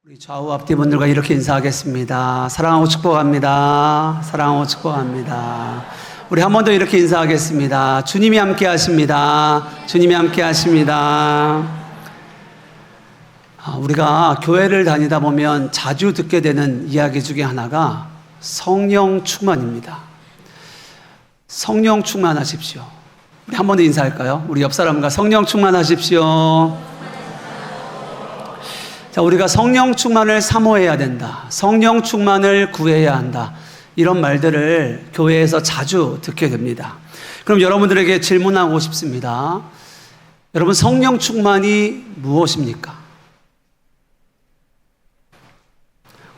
우리 좌우 앞뒤 분들과 이렇게 인사하겠습니다. 사랑하고 축복합니다. 사랑하고 축복합니다. 우리 한 번 더 이렇게 인사하겠습니다. 주님이 함께 하십니다. 주님이 함께 하십니다. 우리가 교회를 다니다 보면 자주 듣게 되는 이야기 중에 하나가 성령 충만입니다. 성령 충만하십시오. 우리 한 번 더 인사할까요? 우리 옆 사람과 성령 충만하십시오. 자, 우리가 성령 충만을 사모해야 된다. 성령 충만을 구해야 한다. 이런 말들을 교회에서 자주 듣게 됩니다. 그럼 여러분들에게 질문하고 싶습니다. 여러분, 성령 충만이 무엇입니까?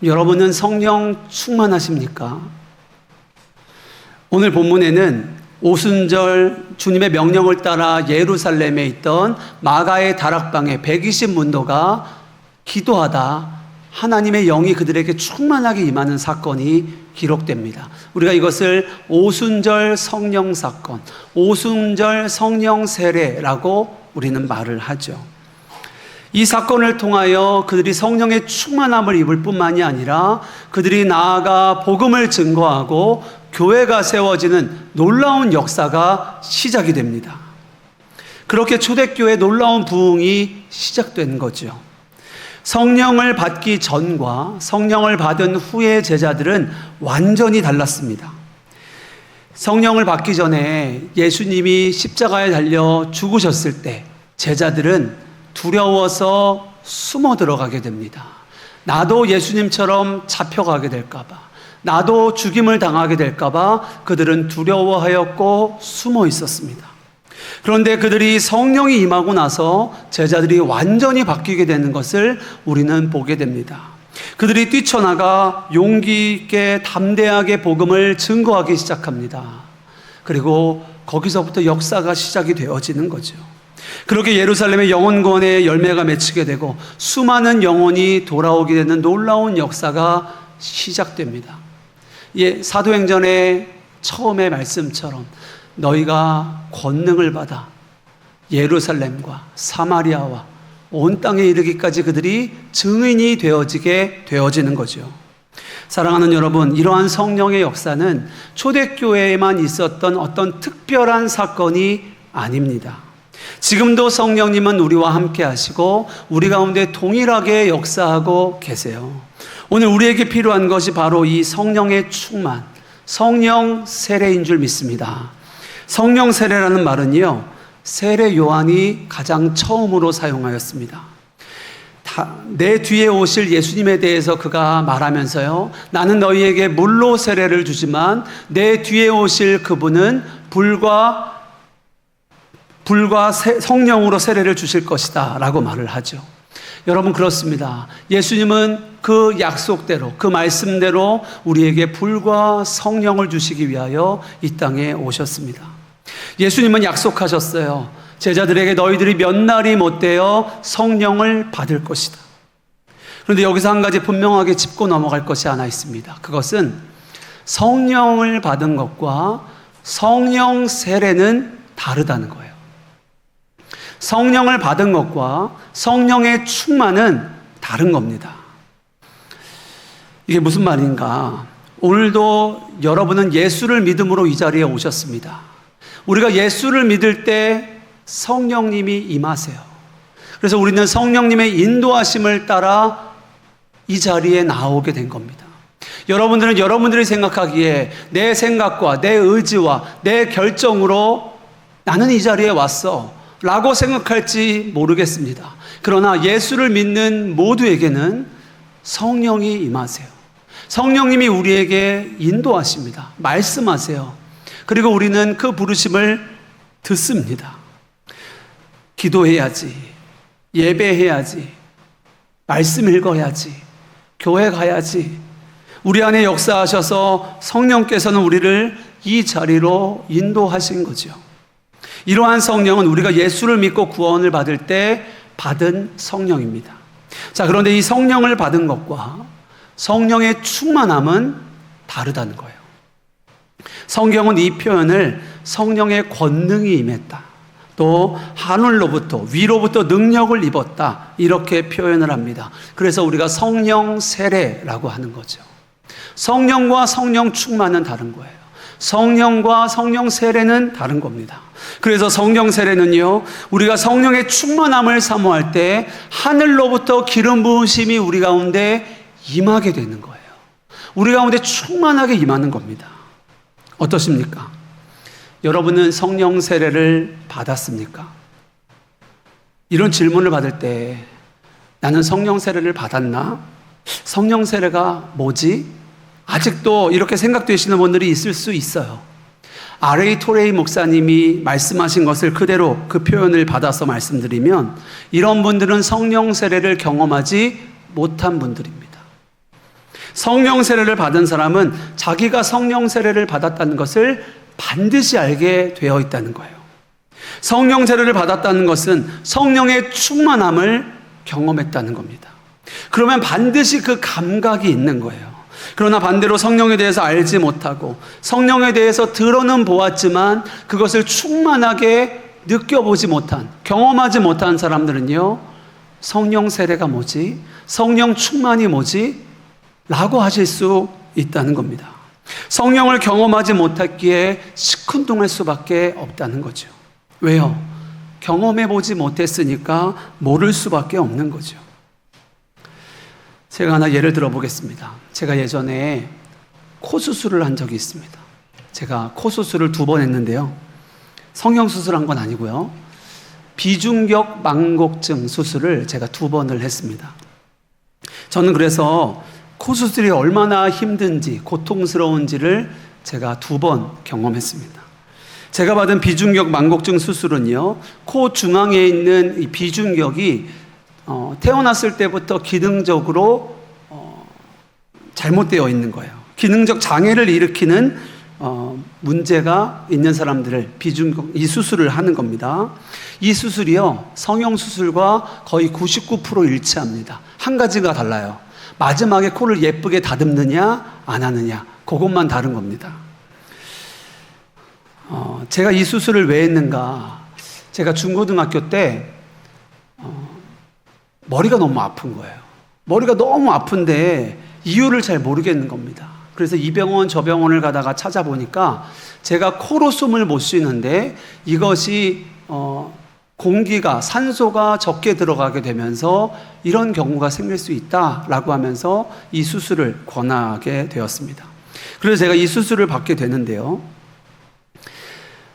여러분은 성령 충만하십니까? 오늘 본문에는 오순절 주님의 명령을 따라 예루살렘에 있던 마가의 다락방에 120문도가 기도하다 하나님의 영이 그들에게 충만하게 임하는 사건이 기록됩니다. 우리가 이것을 오순절 성령 사건, 오순절 성령 세례라고 우리는 말을 하죠. 이 사건을 통하여 그들이 성령의 충만함을 입을 뿐만이 아니라 그들이 나아가 복음을 증거하고 교회가 세워지는 놀라운 역사가 시작이 됩니다. 그렇게 초대교회의 놀라운 부흥이 시작된 거죠. 성령을 받기 전과 성령을 받은 후의 제자들은 완전히 달랐습니다. 성령을 받기 전에 예수님이 십자가에 달려 죽으셨을 때 제자들은 두려워서 숨어 들어가게 됩니다. 나도 예수님처럼 잡혀가게 될까봐, 나도 죽임을 당하게 될까봐 그들은 두려워하였고 숨어 있었습니다. 그런데 그들이 성령이 임하고 나서 제자들이 완전히 바뀌게 되는 것을 우리는 보게 됩니다. 그들이 뛰쳐나가 용기 있게 담대하게 복음을 증거하기 시작합니다. 그리고 거기서부터 역사가 시작이 되어지는 거죠. 그렇게 예루살렘의 영혼권의 열매가 맺히게 되고 수많은 영혼이 돌아오게 되는 놀라운 역사가 시작됩니다. 사도행전의 처음의 말씀처럼 너희가 권능을 받아 예루살렘과 사마리아와 온 땅에 이르기까지 그들이 증인이 되어지는 거죠. 사랑하는 여러분, 이러한 성령의 역사는 초대교회에만 있었던 어떤 특별한 사건이 아닙니다. 지금도 성령님은 우리와 함께 하시고 우리 가운데 동일하게 역사하고 계세요. 오늘 우리에게 필요한 것이 바로 이 성령의 충만, 성령 세례인 줄 믿습니다. 성령 세례라는 말은요, 세례 요한이 가장 처음으로 사용하였습니다. 내 뒤에 오실 예수님에 대해서 그가 말하면서요, 나는 너희에게 물로 세례를 주지만 내 뒤에 오실 그분은 불과 성령으로 세례를 주실 것이다 라고 말을 하죠. 여러분, 그렇습니다. 예수님은 그 약속대로, 그 말씀대로 우리에게 불과 성령을 주시기 위하여 이 땅에 오셨습니다. 예수님은 약속하셨어요. 제자들에게 너희들이 몇 날이 못되어 성령을 받을 것이다. 그런데 여기서 한 가지 분명하게 짚고 넘어갈 것이 하나 있습니다. 그것은 성령을 받은 것과 성령 세례는 다르다는 거예요. 성령을 받은 것과 성령의 충만은 다른 겁니다. 이게 무슨 말인가? 오늘도 여러분은 예수를 믿음으로 이 자리에 오셨습니다. 우리가 예수를 믿을 때 성령님이 임하세요. 그래서 우리는 성령님의 인도하심을 따라 이 자리에 나오게 된 겁니다. 여러분들은 여러분들이 생각하기에 내 생각과 내 의지와 내 결정으로 나는 이 자리에 왔어 라고 생각할지 모르겠습니다. 그러나 예수를 믿는 모두에게는 성령이 임하세요. 성령님이 우리에게 인도하십니다. 말씀하세요. 그리고 우리는 그 부르심을 듣습니다. 기도해야지, 예배해야지, 말씀 읽어야지, 교회 가야지. 우리 안에 역사하셔서 성령께서는 우리를 이 자리로 인도하신 거죠. 이러한 성령은 우리가 예수를 믿고 구원을 받을 때 받은 성령입니다. 자, 그런데 이 성령을 받은 것과 성령의 충만함은 다르다는 거예요. 성경은 이 표현을 성령의 권능이 임했다, 또 하늘로부터 위로부터 능력을 입었다 이렇게 표현을 합니다. 그래서 우리가 성령 세례라고 하는 거죠. 성령과 성령 충만은 다른 거예요. 성령과 성령 세례는 다른 겁니다. 그래서 성령 세례는요, 우리가 성령의 충만함을 사모할 때 하늘로부터 기름 부으심이 우리 가운데 임하게 되는 거예요. 우리 가운데 충만하게 임하는 겁니다. 어떻습니까? 여러분은 성령 세례를 받았습니까? 이런 질문을 받을 때 나는 성령 세례를 받았나? 성령 세례가 뭐지? 아직도 이렇게 생각되시는 분들이 있을 수 있어요. R.A. 토레이 목사님이 말씀하신 것을 그대로 그 표현을 받아서 말씀드리면 이런 분들은 성령 세례를 경험하지 못한 분들입니다. 성령 세례를 받은 사람은 자기가 성령 세례를 받았다는 것을 반드시 알게 되어 있다는 거예요. 성령 세례를 받았다는 것은 성령의 충만함을 경험했다는 겁니다. 그러면 반드시 그 감각이 있는 거예요. 그러나 반대로 성령에 대해서 알지 못하고 성령에 대해서 들어는 보았지만 그것을 충만하게 느껴보지 못한, 경험하지 못한 사람들은요, 성령 세례가 뭐지? 성령 충만이 뭐지? 라고 하실 수 있다는 겁니다. 성령을 경험하지 못했기에 시큰둥할 수밖에 없다는 거죠. 왜요? 경험해보지 못했으니까 모를 수밖에 없는 거죠. 제가 하나 예를 들어 보겠습니다. 제가 예전에 코 수술을 한 적이 있습니다. 제가 코 수술을 2번 했는데요. 성형수술한 건 아니고요. 비중격 망곡증 수술을 제가 2번을 했습니다. 저는 그래서 코 수술이 얼마나 힘든지, 고통스러운지를 제가 2번 경험했습니다. 제가 받은 비중격 망곡증 수술은요, 코 중앙에 있는 이 비중격이 태어났을 때부터 기능적으로 잘못되어 있는 거예요. 기능적 장애를 일으키는 문제가 있는 사람들을 비중격, 이 수술을 하는 겁니다. 이 수술이요, 성형수술과 거의 99% 일치합니다. 한 가지가 달라요. 마지막에 코를 예쁘게 다듬느냐 안 하느냐, 그것만 다른 겁니다. 제가 이 수술을 왜 했는가? 제가 중고등학교 때 머리가 너무 아픈 거예요. 머리가 너무 아픈데 이유를 잘 모르겠는 겁니다. 그래서 이 병원 저 병원을 가다가 찾아보니까 제가 코로 숨을 못 쉬는데 이것이 공기가, 산소가 적게 들어가게 되면서 이런 경우가 생길 수 있다라고 하면서 이 수술을 권하게 되었습니다. 그래서 제가 이 수술을 받게 되는데요.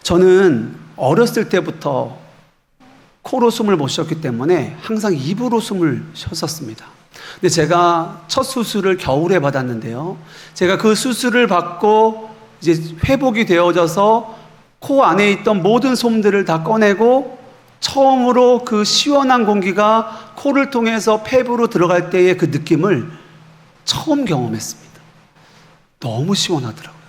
저는 어렸을 때부터 코로 숨을 못 쉬었기 때문에 항상 입으로 숨을 쉬었었습니다. 근데 제가 첫 수술을 겨울에 받았는데요. 제가 그 수술을 받고 이제 회복이 되어져서 코 안에 있던 모든 솜들을 다 꺼내고 처음으로 그 시원한 공기가 코를 통해서 폐부로 들어갈 때의 그 느낌을 처음 경험했습니다. 너무 시원하더라고요.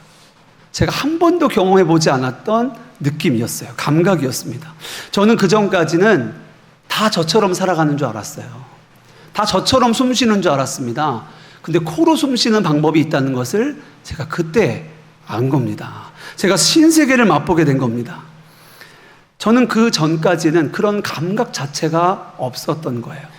제가 한 번도 경험해보지 않았던 느낌이었어요. 감각이었습니다. 저는 그 전까지는 다 저처럼 살아가는 줄 알았어요. 다 저처럼 숨 쉬는 줄 알았습니다. 근데 코로 숨 쉬는 방법이 있다는 것을 제가 그때 안 겁니다. 제가 신세계를 맛보게 된 겁니다. 저는 그 전까지는 그런 감각 자체가 없었던 거예요.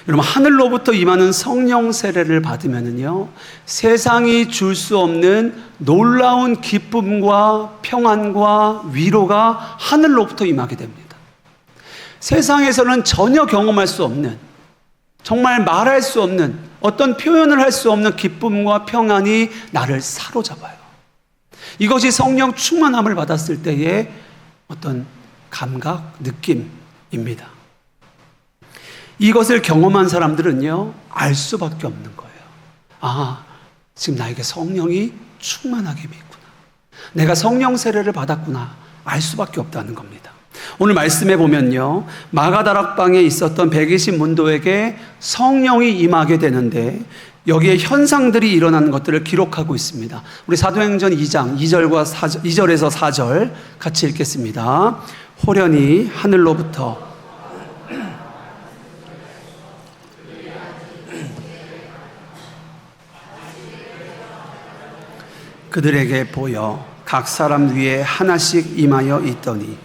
여러분, 하늘로부터 임하는 성령 세례를 받으면은요, 세상이 줄 수 없는 놀라운 기쁨과 평안과 위로가 하늘로부터 임하게 됩니다. 세상에서는 전혀 경험할 수 없는, 정말 말할 수 없는, 어떤 표현을 할 수 없는 기쁨과 평안이 나를 사로잡아요. 이것이 성령 충만함을 받았을 때의 어떤 감각, 느낌입니다. 이것을 경험한 사람들은요, 알 수밖에 없는 거예요. 아, 지금 나에게 성령이 충만하게 있구나. 내가 성령 세례를 받았구나. 알 수밖에 없다는 겁니다. 오늘 말씀해 보면요, 마가다락방에 있었던 120문도에게 성령이 임하게 되는데 여기에 현상들이 일어나는 것들을 기록하고 있습니다. 우리 사도행전 2장 2절에서 4절 같이 읽겠습니다. 호련히 하늘로부터 그들에게 보여 각 사람 위에 하나씩 임하여 있더니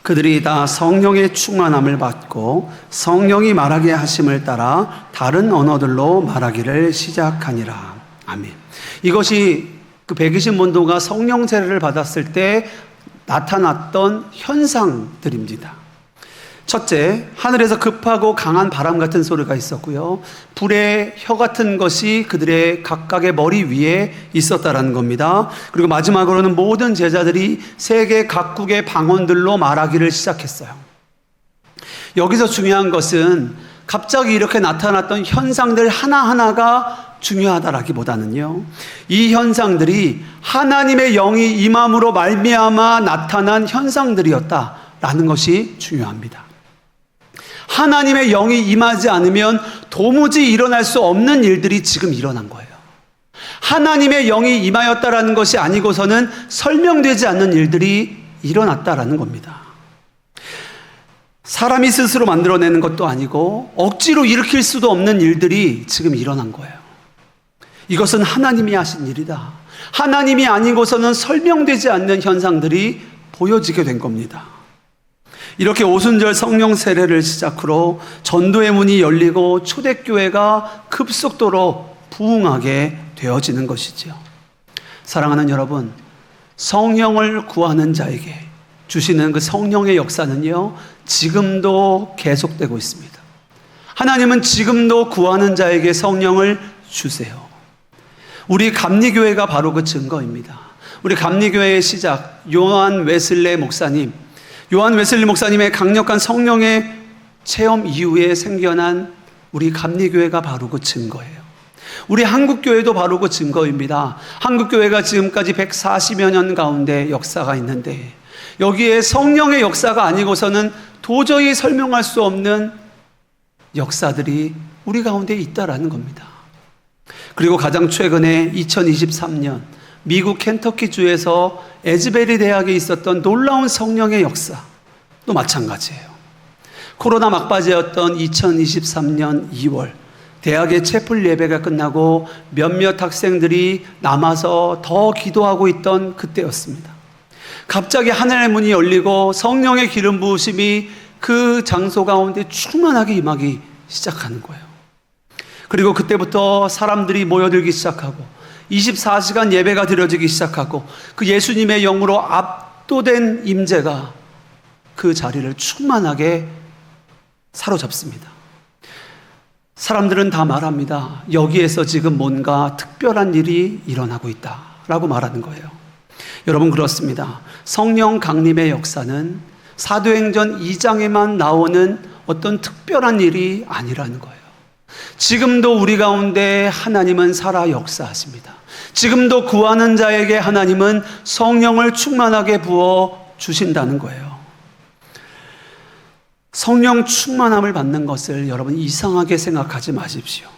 그들이 다 성령의 충만함을 받고 성령이 말하게 하심을 따라 다른 언어들로 말하기를 시작하니라. 아멘. 이것이 그 120문도가 성령 세례를 받았을 때 나타났던 현상들입니다. 첫째, 하늘에서 급하고 강한 바람 같은 소리가 있었고요. 불의 혀 같은 것이 그들의 각각의 머리 위에 있었다라는 겁니다. 그리고 마지막으로는 모든 제자들이 세계 각국의 방언들로 말하기를 시작했어요. 여기서 중요한 것은 갑자기 이렇게 나타났던 현상들 하나하나가 중요하다라기보다는요, 이 현상들이 하나님의 영이 임함으로 말미암아 나타난 현상들이었다라는 것이 중요합니다. 하나님의 영이 임하지 않으면 도무지 일어날 수 없는 일들이 지금 일어난 거예요. 하나님의 영이 임하였다라는 것이 아니고서는 설명되지 않는 일들이 일어났다라는 겁니다. 사람이 스스로 만들어내는 것도 아니고 억지로 일으킬 수도 없는 일들이 지금 일어난 거예요. 이것은 하나님이 하신 일이다. 하나님이 아니고서는 설명되지 않는 현상들이 보여지게 된 겁니다. 이렇게 오순절 성령 세례를 시작으로 전도의 문이 열리고 초대교회가 급속도로 부흥하게 되어지는 것이죠. 사랑하는 여러분, 성령을 구하는 자에게 주시는 그 성령의 역사는요, 지금도 계속되고 있습니다. 하나님은 지금도 구하는 자에게 성령을 주세요. 우리 감리교회가 바로 그 증거입니다. 우리 감리교회의 시작, 요한 웨슬레 목사님의 강력한 성령의 체험 이후에 생겨난 우리 감리교회가 바로 그 증거예요. 우리 한국교회도 바로 그 증거입니다. 한국교회가 지금까지 140여 년 가운데 역사가 있는데 여기에 성령의 역사가 아니고서는 도저히 설명할 수 없는 역사들이 우리 가운데 있다라는 겁니다. 그리고 가장 최근에 2023년 미국 켄터키주에서 에즈베리 대학에 있었던 놀라운 성령의 역사도 마찬가지예요. 코로나 막바지였던 2023년 2월 대학의 채플 예배가 끝나고 몇몇 학생들이 남아서 더 기도하고 있던 그때였습니다. 갑자기 하늘의 문이 열리고 성령의 기름 부으심이 그 장소 가운데 충만하게 임하기 시작하는 거예요. 그리고 그때부터 사람들이 모여들기 시작하고 24시간 예배가 드려지기 시작하고 그 예수님의 영으로 압도된 임재가 그 자리를 충만하게 사로잡습니다. 사람들은 다 말합니다. 여기에서 지금 뭔가 특별한 일이 일어나고 있다라고 말하는 거예요. 여러분, 그렇습니다. 성령 강림의 역사는 사도행전 2장에만 나오는 어떤 특별한 일이 아니라는 거예요. 지금도 우리 가운데 하나님은 살아 역사하십니다. 지금도 구하는 자에게 하나님은 성령을 충만하게 부어 주신다는 거예요. 성령 충만함을 받는 것을 여러분 이상하게 생각하지 마십시오.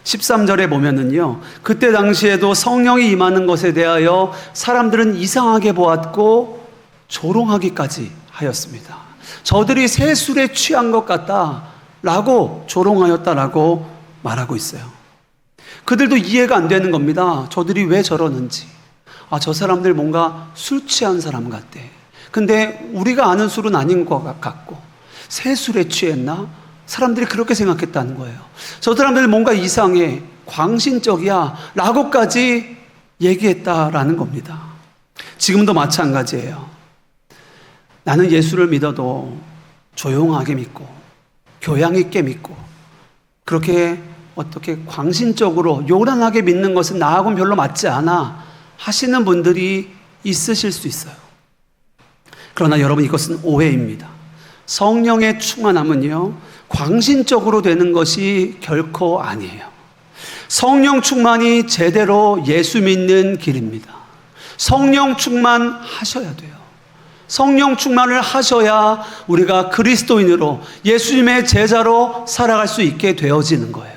13절에 보면은요, 그때 당시에도 성령이 임하는 것에 대하여 사람들은 이상하게 보았고 조롱하기까지 하였습니다. 저들이 새 술에 취한 것 같다라고 조롱하였다라고 말하고 있어요. 그들도 이해가 안 되는 겁니다. 저들이 왜 저러는지. 저 사람들 뭔가 술 취한 사람 같대. 근데 우리가 아는 술은 아닌 것 같고 새 술에 취했나? 사람들이 그렇게 생각했다는 거예요. 저 사람들 뭔가 이상해, 광신적이야 라고까지 얘기했다라는 겁니다. 지금도 마찬가지예요. 나는 예수를 믿어도 조용하게 믿고 교양 있게 믿고 그렇게 어떻게 광신적으로 요란하게 믿는 것은 나하고는 별로 맞지 않아 하시는 분들이 있으실 수 있어요. 그러나 여러분, 이것은 오해입니다. 성령의 충만함은요, 광신적으로 되는 것이 결코 아니에요. 성령 충만이 제대로 예수 믿는 길입니다. 성령 충만하셔야 돼요. 성령 충만을 하셔야 우리가 그리스도인으로 예수님의 제자로 살아갈 수 있게 되어지는 거예요.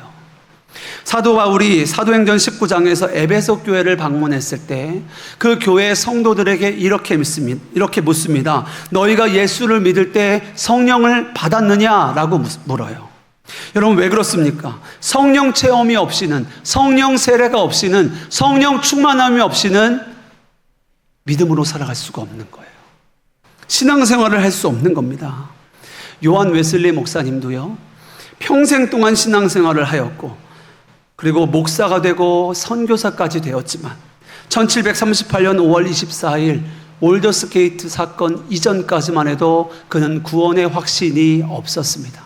사도 바울이 사도행전 19장에서 에베소 교회를 방문했을 때 그 교회 성도들에게 이렇게 묻습니다. 너희가 예수를 믿을 때 성령을 받았느냐라고 물어요. 여러분, 왜 그렇습니까? 성령 체험이 없이는, 성령 세례가 없이는, 성령 충만함이 없이는 믿음으로 살아갈 수가 없는 거예요. 신앙생활을 할 수 없는 겁니다. 요한 웨슬리 목사님도요, 평생 동안 신앙생활을 하였고, 그리고 목사가 되고 선교사까지 되었지만 1738년 5월 24일 올더스게이트 사건 이전까지만 해도 그는 구원의 확신이 없었습니다.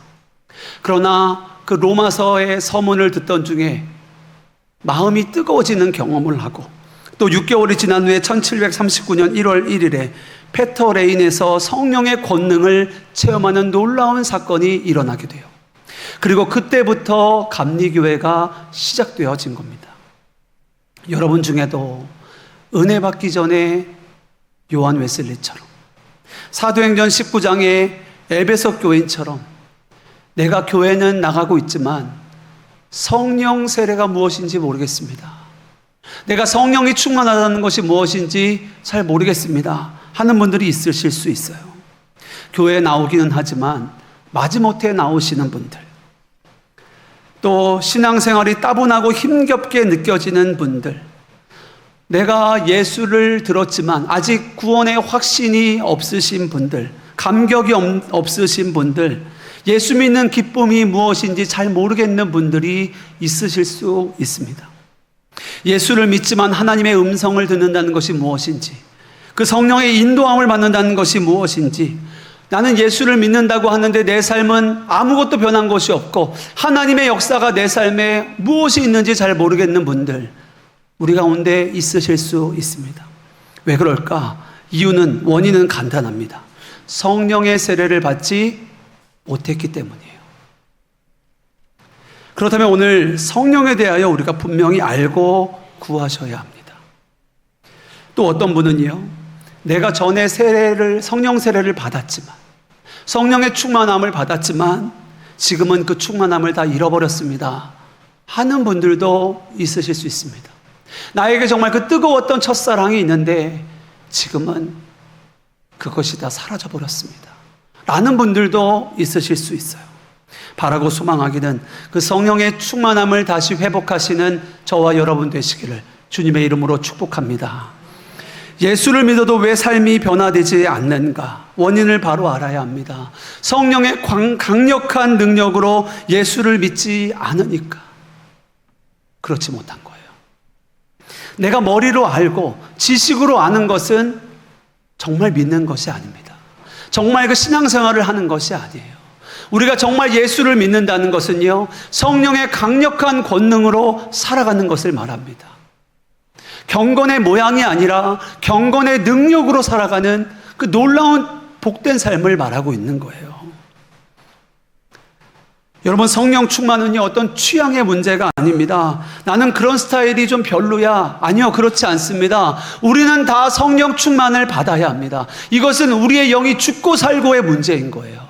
그러나 그 로마서의 서문을 듣던 중에 마음이 뜨거워지는 경험을 하고, 또 6개월이 지난 후에 1739년 1월 1일에 페터레인에서 성령의 권능을 체험하는 놀라운 사건이 일어나게 돼요. 그리고 그때부터 감리교회가 시작되어진 겁니다. 여러분 중에도 은혜 받기 전에 요한 웨슬리처럼, 사도행전 19장의 에베소 교인처럼 내가 교회는 나가고 있지만 성령 세례가 무엇인지 모르겠습니다, 내가 성령이 충만하다는 것이 무엇인지 잘 모르겠습니다 하는 분들이 있으실 수 있어요. 교회에 나오기는 하지만 마지못해 나오시는 분들, 또 신앙생활이 따분하고 힘겹게 느껴지는 분들, 내가 예수를 들었지만 아직 구원의 확신이 없으신 분들, 감격이 없으신 분들, 예수 믿는 기쁨이 무엇인지 잘 모르겠는 분들이 있으실 수 있습니다. 예수를 믿지만 하나님의 음성을 듣는다는 것이 무엇인지, 그 성령의 인도함을 받는다는 것이 무엇인지, 나는 예수를 믿는다고 하는데 내 삶은 아무것도 변한 것이 없고 하나님의 역사가 내 삶에 무엇이 있는지 잘 모르겠는 분들, 우리 가운데 있으실 수 있습니다. 왜 그럴까? 원인은 간단합니다. 성령의 세례를 받지 못했기 때문이에요. 그렇다면 오늘 성령에 대하여 우리가 분명히 알고 구하셔야 합니다. 또 어떤 분은요, 내가 전에 성령 세례를 받았지만, 성령의 충만함을 받았지만 지금은 그 충만함을 다 잃어버렸습니다 하는 분들도 있으실 수 있습니다. 나에게 정말 그 뜨거웠던 첫사랑이 있는데 지금은 그것이 다 사라져버렸습니다 라는 분들도 있으실 수 있어요. 바라고 소망하기는 그 성령의 충만함을 다시 회복하시는 저와 여러분 되시기를 주님의 이름으로 축복합니다. 예수를 믿어도 왜 삶이 변화되지 않는가? 원인을 바로 알아야 합니다. 성령의 강력한 능력으로 예수를 믿지 않으니까 그렇지 못한 거예요. 내가 머리로 알고 지식으로 아는 것은 정말 믿는 것이 아닙니다. 정말 그 신앙생활을 하는 것이 아니에요. 우리가 정말 예수를 믿는다는 것은요, 성령의 강력한 권능으로 살아가는 것을 말합니다. 경건의 모양이 아니라 경건의 능력으로 살아가는 그 놀라운 복된 삶을 말하고 있는 거예요. 여러분, 성령 충만은요, 어떤 취향의 문제가 아닙니다. 나는 그런 스타일이 좀 별로야. 아니요, 그렇지 않습니다. 우리는 다 성령 충만을 받아야 합니다. 이것은 우리의 영이 죽고 살고의 문제인 거예요.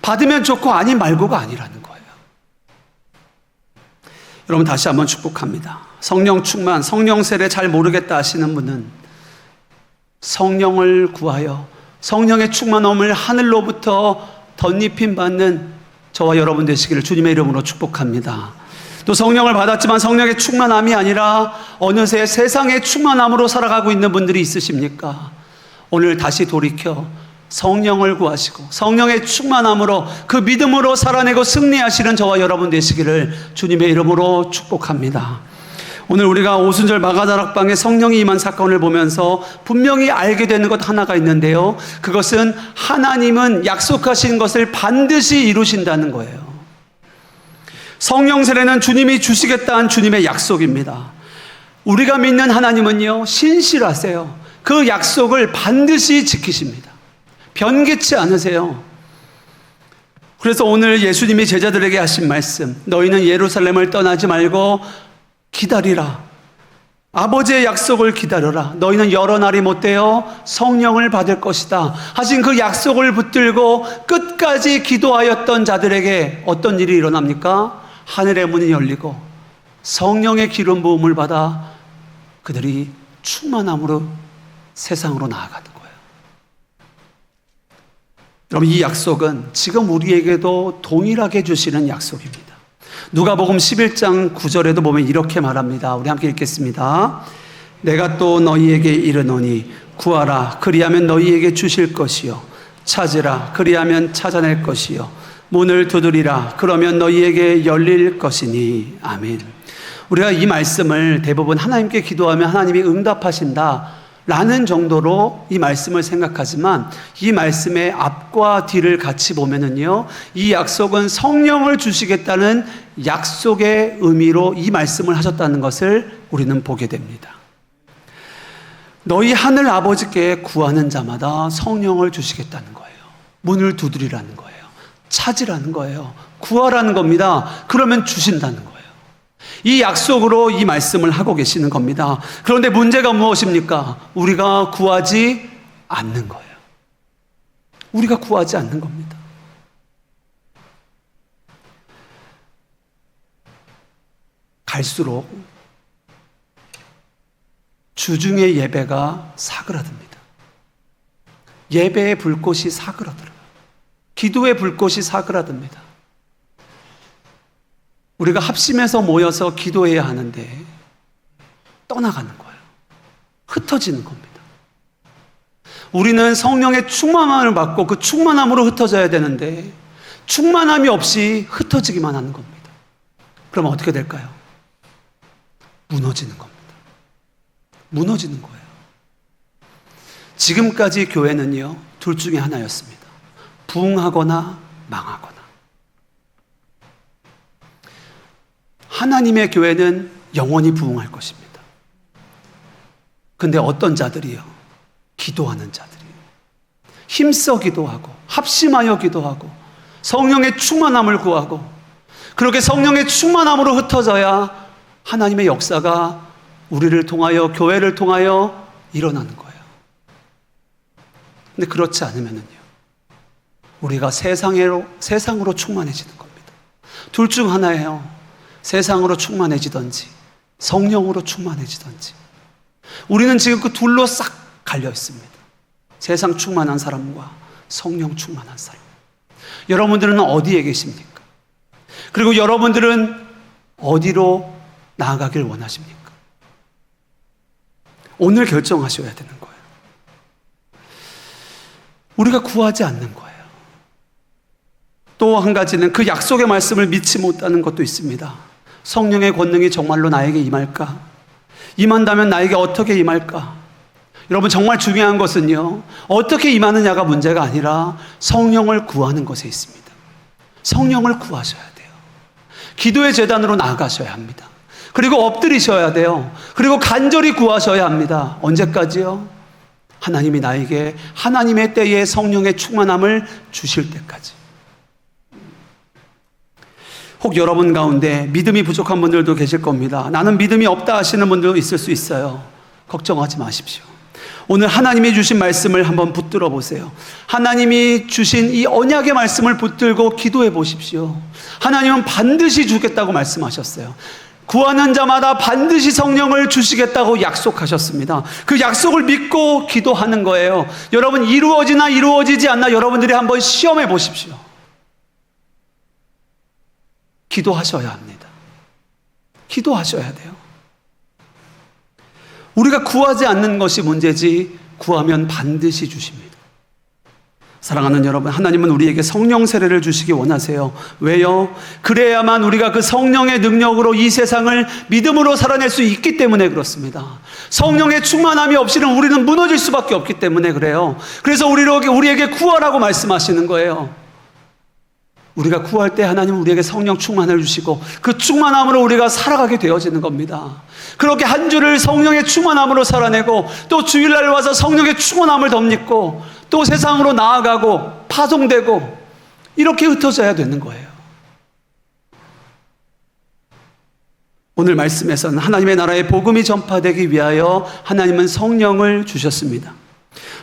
받으면 좋고 아니 말고가 아니라는 거예요. 여러분, 다시 한번 축복합니다. 성령 충만, 성령 세례 잘 모르겠다 하시는 분은 성령을 구하여 성령의 충만함을 하늘로부터 덧입힘 받는 저와 여러분 되시기를 주님의 이름으로 축복합니다. 또 성령을 받았지만 성령의 충만함이 아니라 어느새 세상의 충만함으로 살아가고 있는 분들이 있으십니까? 오늘 다시 돌이켜 성령을 구하시고 성령의 충만함으로 그 믿음으로 살아내고 승리하시는 저와 여러분 되시기를 주님의 이름으로 축복합니다. 오늘 우리가 오순절 마가다락방에 성령이 임한 사건을 보면서 분명히 알게 되는 것 하나가 있는데요, 그것은 하나님은 약속하신 것을 반드시 이루신다는 거예요. 성령 세례는 주님이 주시겠다는 주님의 약속입니다. 우리가 믿는 하나님은요, 신실하세요. 그 약속을 반드시 지키십니다. 변개치 않으세요. 그래서 오늘 예수님이 제자들에게 하신 말씀, 너희는 예루살렘을 떠나지 말고 기다리라. 아버지의 약속을 기다려라. 너희는 여러 날이 못되어 성령을 받을 것이다 하신 그 약속을 붙들고 끝까지 기도하였던 자들에게 어떤 일이 일어납니까? 하늘의 문이 열리고 성령의 기름 부음을 받아 그들이 충만함으로 세상으로 나아가는 거예요. 여러분, 이 약속은 지금 우리에게도 동일하게 주시는 약속입니다. 누가복음 11장 9절에도 보면 이렇게 말합니다. 우리 함께 읽겠습니다. 내가 또 너희에게 이르노니 구하라 그리하면 너희에게 주실 것이요 찾으라 그리하면 찾아낼 것이요 문을 두드리라 그러면 너희에게 열릴 것이니. 아멘. 우리가 이 말씀을 대부분 하나님께 기도하면 하나님이 응답하신다 라는 정도로 이 말씀을 생각하지만, 이 말씀의 앞과 뒤를 같이 보면은요, 이 약속은 성령을 주시겠다는 약속의 의미로 이 말씀을 하셨다는 것을 우리는 보게 됩니다. 너희 하늘 아버지께 구하는 자마다 성령을 주시겠다는 거예요. 문을 두드리라는 거예요. 찾으라는 거예요. 구하라는 겁니다. 그러면 주신다는 거예요. 이 약속으로 이 말씀을 하고 계시는 겁니다. 그런데 문제가 무엇입니까? 우리가 구하지 않는 거예요. 우리가 구하지 않는 겁니다. 갈수록 주중의 예배가 사그라듭니다. 예배의 불꽃이 사그라들어요. 기도의 불꽃이 사그라듭니다. 우리가 합심해서 모여서 기도해야 하는데 떠나가는 거예요. 흩어지는 겁니다. 우리는 성령의 충만함을 받고 그 충만함으로 흩어져야 되는데 충만함이 없이 흩어지기만 하는 겁니다. 그러면 어떻게 될까요? 무너지는 겁니다. 무너지는 거예요. 지금까지 교회는요, 둘 중에 하나였습니다. 부흥하거나 망하거나. 하나님의 교회는 영원히 부흥할 것입니다. 근데 어떤 자들이요? 기도하는 자들이요. 힘써 기도하고 합심하여 기도하고 성령의 충만함을 구하고, 그렇게 성령의 충만함으로 흩어져야 하나님의 역사가 우리를 통하여, 교회를 통하여 일어나는 거예요. 근데 그렇지 않으면요, 우리가 세상으로 충만해지는 겁니다. 둘 중 하나예요. 세상으로 충만해지든지 성령으로 충만해지든지. 우리는 지금 그 둘로 싹 갈려 있습니다. 세상 충만한 사람과 성령 충만한 사람. 여러분들은 어디에 계십니까? 그리고 여러분들은 어디로 나아가길 원하십니까? 오늘 결정하셔야 되는 거예요. 우리가 구하지 않는 거예요. 또 한 가지는 그 약속의 말씀을 믿지 못하는 것도 있습니다. 성령의 권능이 정말로 나에게 임할까? 임한다면 나에게 어떻게 임할까? 여러분, 정말 중요한 것은요, 어떻게 임하느냐가 문제가 아니라 성령을 구하는 것에 있습니다. 성령을 구하셔야 돼요. 기도의 제단으로 나아가셔야 합니다. 그리고 엎드리셔야 돼요. 그리고 간절히 구하셔야 합니다. 언제까지요? 하나님이 나에게 하나님의 때에 성령의 충만함을 주실 때까지. 혹 여러분 가운데 믿음이 부족한 분들도 계실 겁니다. 나는 믿음이 없다 하시는 분들도 있을 수 있어요. 걱정하지 마십시오. 오늘 하나님이 주신 말씀을 한번 붙들어 보세요. 하나님이 주신 이 언약의 말씀을 붙들고 기도해 보십시오. 하나님은 반드시 주겠다고 말씀하셨어요. 구하는 자마다 반드시 성령을 주시겠다고 약속하셨습니다. 그 약속을 믿고 기도하는 거예요. 여러분, 이루어지나 이루어지지 않나 여러분들이 한번 시험해 보십시오. 기도하셔야 합니다. 기도하셔야 돼요. 우리가 구하지 않는 것이 문제지, 구하면 반드시 주십니다. 사랑하는 여러분, 하나님은 우리에게 성령 세례를 주시기 원하세요. 왜요? 그래야만 우리가 그 성령의 능력으로 이 세상을 믿음으로 살아낼 수 있기 때문에 그렇습니다. 성령의 충만함이 없이는 우리는 무너질 수밖에 없기 때문에 그래요. 그래서 우리에게 구하라고 말씀하시는 거예요. 우리가 구할 때 하나님은 우리에게 성령 충만을 주시고 그 충만함으로 우리가 살아가게 되어지는 겁니다. 그렇게 한 주를 성령의 충만함으로 살아내고, 또 주일날 와서 성령의 충만함을 덧입고 또 세상으로 나아가고 파송되고 이렇게 흩어져야 되는 거예요. 오늘 말씀에서는 하나님의 나라의 복음이 전파되기 위하여 하나님은 성령을 주셨습니다.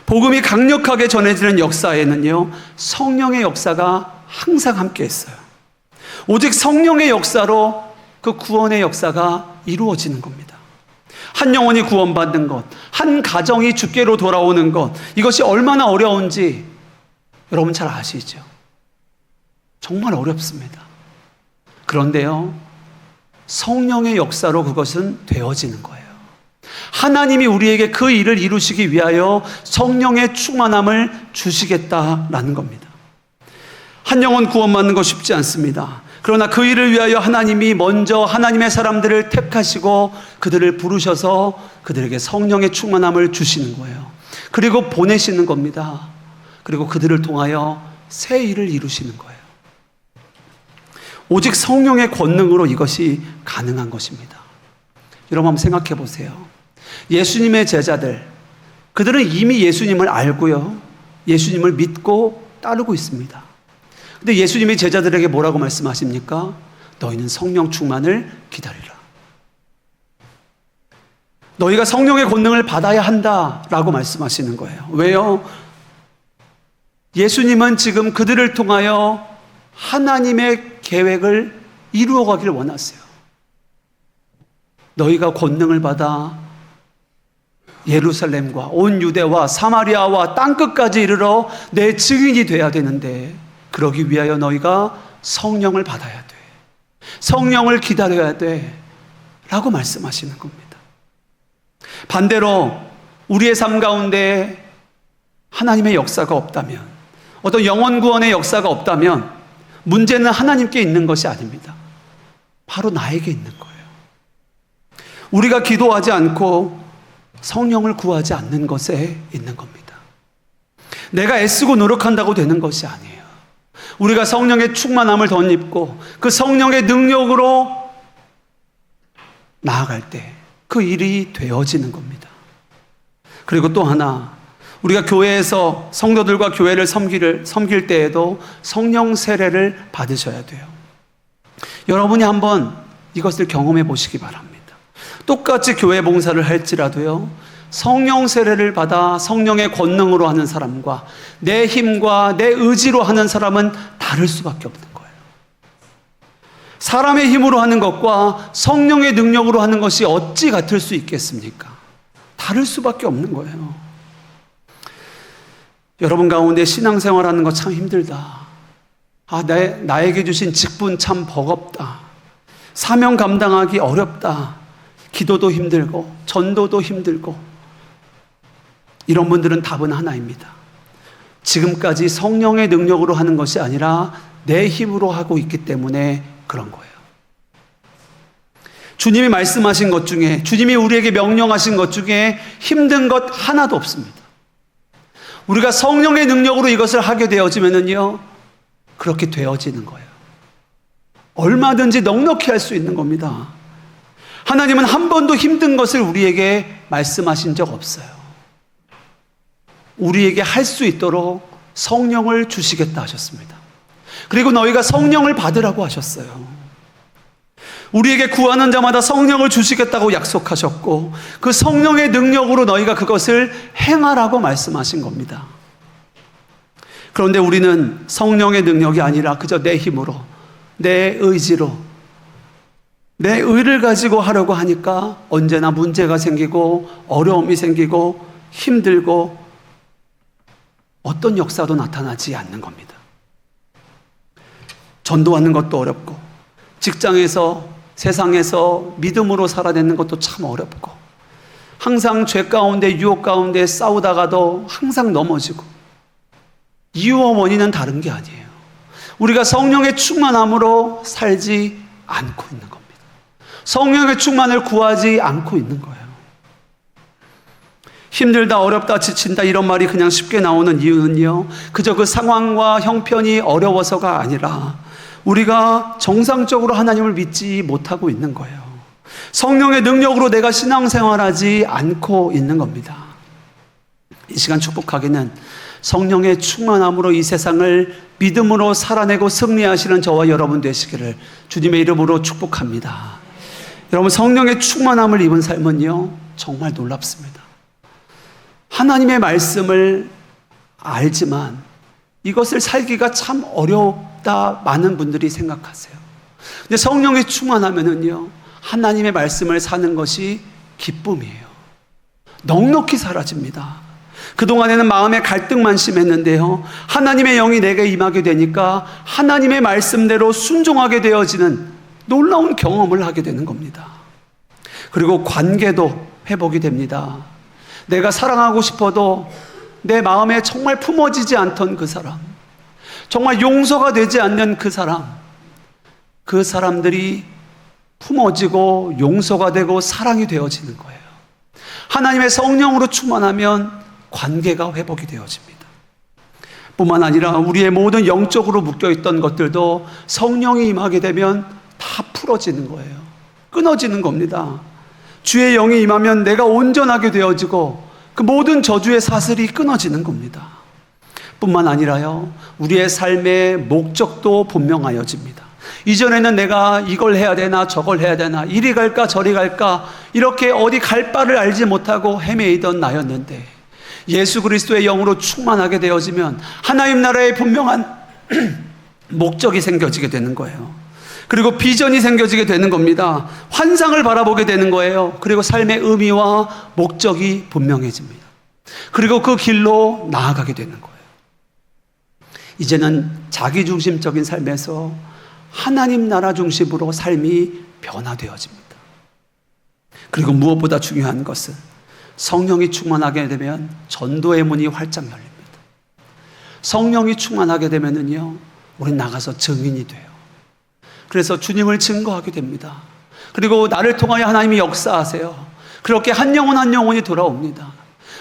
복음이 강력하게 전해지는 역사에는요, 성령의 역사가 항상 함께 했어요. 오직 성령의 역사로 그 구원의 역사가 이루어지는 겁니다. 한 영혼이 구원받는 것, 한 가정이 주께로 돌아오는 것, 이것이 얼마나 어려운지 여러분 잘 아시죠? 정말 어렵습니다. 그런데요, 성령의 역사로 그것은 되어지는 거예요. 하나님이 우리에게 그 일을 이루시기 위하여 성령의 충만함을 주시겠다라는 겁니다. 한 영혼 구원받는 거 쉽지 않습니다. 그러나 그 일을 위하여 하나님이 먼저 하나님의 사람들을 택하시고 그들을 부르셔서 그들에게 성령의 충만함을 주시는 거예요. 그리고 보내시는 겁니다. 그리고 그들을 통하여 새 일을 이루시는 거예요. 오직 성령의 권능으로 이것이 가능한 것입니다. 여러분 한번 생각해 보세요. 예수님의 제자들, 그들은 이미 예수님을 알고요, 예수님을 믿고 따르고 있습니다. 근데 예수님이 제자들에게 뭐라고 말씀하십니까? 너희는 성령 충만을 기다리라. 너희가 성령의 권능을 받아야 한다라고 말씀하시는 거예요. 왜요? 예수님은 지금 그들을 통하여 하나님의 계획을 이루어가기를 원하세요. 너희가 권능을 받아 예루살렘과 온 유대와 사마리아와 땅끝까지 이르러 내 증인이 돼야 되는데, 그러기 위하여 너희가 성령을 받아야 돼. 성령을 기다려야 돼. 라고 말씀하시는 겁니다. 반대로 우리의 삶 가운데 하나님의 역사가 없다면, 어떤 영혼 구원의 역사가 없다면 문제는 하나님께 있는 것이 아닙니다. 바로 나에게 있는 거예요. 우리가 기도하지 않고 성령을 구하지 않는 것에 있는 겁니다. 내가 애쓰고 노력한다고 되는 것이 아니에요. 우리가 성령의 충만함을 덧입고 그 성령의 능력으로 나아갈 때 그 일이 되어지는 겁니다. 그리고 또 하나, 우리가 교회에서 성도들과 교회를 섬길 때에도 성령 세례를 받으셔야 돼요. 여러분이 한번 이것을 경험해 보시기 바랍니다. 똑같이 교회 봉사를 할지라도요, 성령 세례를 받아 성령의 권능으로 하는 사람과 내 힘과 내 의지로 하는 사람은 다를 수밖에 없는 거예요. 사람의 힘으로 하는 것과 성령의 능력으로 하는 것이 어찌 같을 수 있겠습니까? 다를 수밖에 없는 거예요. 여러분 가운데 신앙생활하는 거 참 힘들다. 나에게 주신 직분 참 버겁다. 사명 감당하기 어렵다. 기도도 힘들고 전도도 힘들고, 이런 분들은 답은 하나입니다. 지금까지 성령의 능력으로 하는 것이 아니라 내 힘으로 하고 있기 때문에 그런 거예요. 주님이 말씀하신 것 중에, 주님이 우리에게 명령하신 것 중에 힘든 것 하나도 없습니다. 우리가 성령의 능력으로 이것을 하게 되어지면요, 그렇게 되어지는 거예요. 얼마든지 넉넉히 할 수 있는 겁니다. 하나님은 한 번도 힘든 것을 우리에게 말씀하신 적 없어요. 우리에게 할 수 있도록 성령을 주시겠다 하셨습니다. 그리고 너희가 성령을 받으라고 하셨어요. 우리에게 구하는 자마다 성령을 주시겠다고 약속하셨고, 그 성령의 능력으로 너희가 그것을 행하라고 말씀하신 겁니다. 그런데 우리는 성령의 능력이 아니라 그저 내 힘으로, 내 의지로, 내 의를 가지고 하려고 하니까 언제나 문제가 생기고 어려움이 생기고 힘들고 어떤 역사도 나타나지 않는 겁니다. 전도하는 것도 어렵고, 직장에서, 세상에서 믿음으로 살아내는 것도 참 어렵고, 항상 죄 가운데, 유혹 가운데 싸우다가도 항상 넘어지고, 이유와 원인은 다른 게 아니에요. 우리가 성령의 충만함으로 살지 않고 있는 겁니다. 성령의 충만을 구하지 않고 있는 거예요. 힘들다, 어렵다, 지친다 이런 말이 그냥 쉽게 나오는 이유는요, 그저 그 상황과 형편이 어려워서가 아니라 우리가 정상적으로 하나님을 믿지 못하고 있는 거예요. 성령의 능력으로 내가 신앙생활하지 않고 있는 겁니다. 이 시간 축복하기는 성령의 충만함으로 이 세상을 믿음으로 살아내고 승리하시는 저와 여러분 되시기를 주님의 이름으로 축복합니다. 여러분, 성령의 충만함을 입은 삶은요, 정말 놀랍습니다. 하나님의 말씀을 알지만 이것을 살기가 참 어렵다 많은 분들이 생각하세요. 근데 성령이 충만하면은요, 하나님의 말씀을 사는 것이 기쁨이에요. 넉넉히 사라집니다. 그동안에는 마음에 갈등만 심했는데요, 하나님의 영이 내게 임하게 되니까 하나님의 말씀대로 순종하게 되어지는 놀라운 경험을 하게 되는 겁니다. 그리고 관계도 회복이 됩니다. 내가 사랑하고 싶어도 내 마음에 정말 품어지지 않던 그 사람, 정말 용서가 되지 않는 그 사람, 그 사람들이 품어지고 용서가 되고 사랑이 되어지는 거예요. 하나님의 성령으로 충만하면 관계가 회복이 되어집니다. 뿐만 아니라 우리의 모든 영적으로 묶여있던 것들도 성령이 임하게 되면 다 풀어지는 거예요. 끊어지는 겁니다. 주의 영이 임하면 내가 온전하게 되어지고 그 모든 저주의 사슬이 끊어지는 겁니다. 뿐만 아니라요, 우리의 삶의 목적도 분명하여집니다. 이전에는 내가 이걸 해야 되나 저걸 해야 되나, 이리 갈까 저리 갈까, 이렇게 어디 갈 바를 알지 못하고 헤매이던 나였는데 예수 그리스도의 영으로 충만하게 되어지면 하나님 나라의 분명한 목적이 생겨지게 되는 거예요. 그리고 비전이 생겨지게 되는 겁니다. 환상을 바라보게 되는 거예요. 그리고 삶의 의미와 목적이 분명해집니다. 그리고 그 길로 나아가게 되는 거예요. 이제는 자기중심적인 삶에서 하나님 나라 중심으로 삶이 변화되어집니다. 그리고 무엇보다 중요한 것은 성령이 충만하게 되면 전도의 문이 활짝 열립니다. 성령이 충만하게 되면은요, 우린 나가서 증인이 돼요. 그래서 주님을 증거하게 됩니다. 그리고 나를 통하여 하나님이 역사하세요. 그렇게 한 영혼 한 영혼이 돌아옵니다.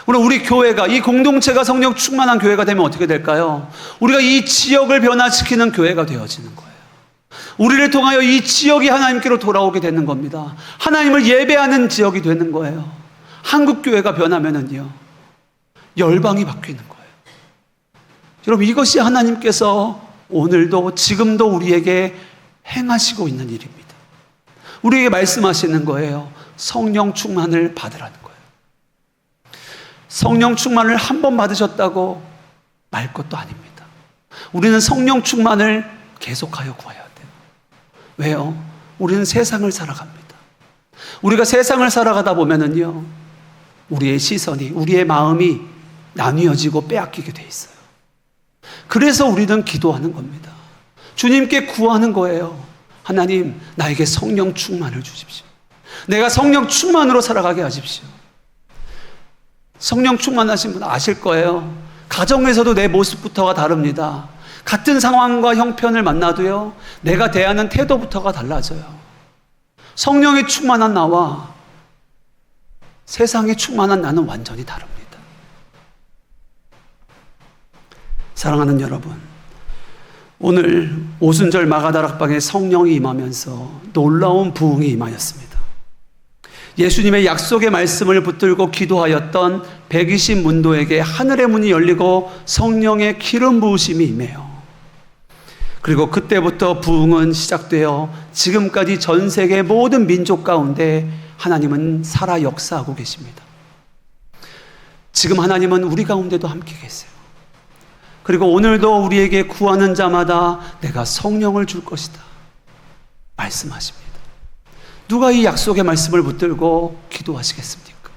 우리 교회가, 이 공동체가 성령 충만한 교회가 되면 어떻게 될까요? 우리가 이 지역을 변화시키는 교회가 되어지는 거예요. 우리를 통하여 이 지역이 하나님께로 돌아오게 되는 겁니다. 하나님을 예배하는 지역이 되는 거예요. 한국 교회가 변하면은요, 열방이 바뀌는 거예요. 여러분, 이것이 하나님께서 오늘도 지금도 우리에게 행하시고 있는 일입니다. 우리에게 말씀하시는 거예요. 성령 충만을 받으라는 거예요. 성령 충만을 한 번 받으셨다고 말 것도 아닙니다. 우리는 성령 충만을 계속하여 구해야 돼요. 왜요? 우리는 세상을 살아갑니다. 우리가 세상을 살아가다 보면은요, 우리의 시선이, 우리의 마음이 나뉘어지고 빼앗기게 돼 있어요. 그래서 우리는 기도하는 겁니다. 주님께 구하는 거예요. 하나님, 나에게 성령 충만을 주십시오. 내가 성령 충만으로 살아가게 하십시오. 성령 충만하신 분 아실 거예요. 가정에서도 내 모습부터가 다릅니다. 같은 상황과 형편을 만나도요, 내가 대하는 태도부터가 달라져요. 성령이 충만한 나와 세상에 충만한 나는 완전히 다릅니다. 사랑하는 여러분, 오늘 오순절 마가다락방에 성령이 임하면서 놀라운 부흥이 임하였습니다. 예수님의 약속의 말씀을 붙들고 기도하였던 120문도에게 하늘의 문이 열리고 성령의 기름 부으심이 임해요. 그리고 그때부터 부흥은 시작되어 지금까지 전 세계 모든 민족 가운데 하나님은 살아 역사하고 계십니다. 지금 하나님은 우리 가운데도 함께 계세요. 그리고 오늘도 우리에게 구하는 자마다 내가 성령을 줄 것이다 말씀하십니다. 누가 이 약속의 말씀을 붙들고 기도하시겠습니까?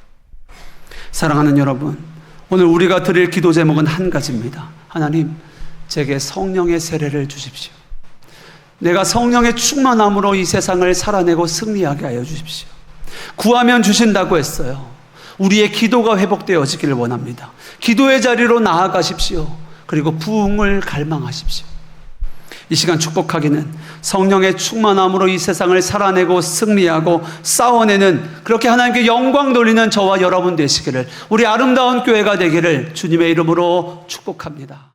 사랑하는 여러분, 오늘 우리가 드릴 기도 제목은 한 가지입니다. 하나님, 제게 성령의 세례를 주십시오. 내가 성령의 충만함으로 이 세상을 살아내고 승리하게 하여 주십시오. 구하면 주신다고 했어요. 우리의 기도가 회복되어지기를 원합니다. 기도의 자리로 나아가십시오. 그리고 부흥을 갈망하십시오. 이 시간 축복하기는 성령의 충만함으로 이 세상을 살아내고 승리하고 싸워내는, 그렇게 하나님께 영광 돌리는 저와 여러분 되시기를, 우리 아름다운 교회가 되기를 주님의 이름으로 축복합니다.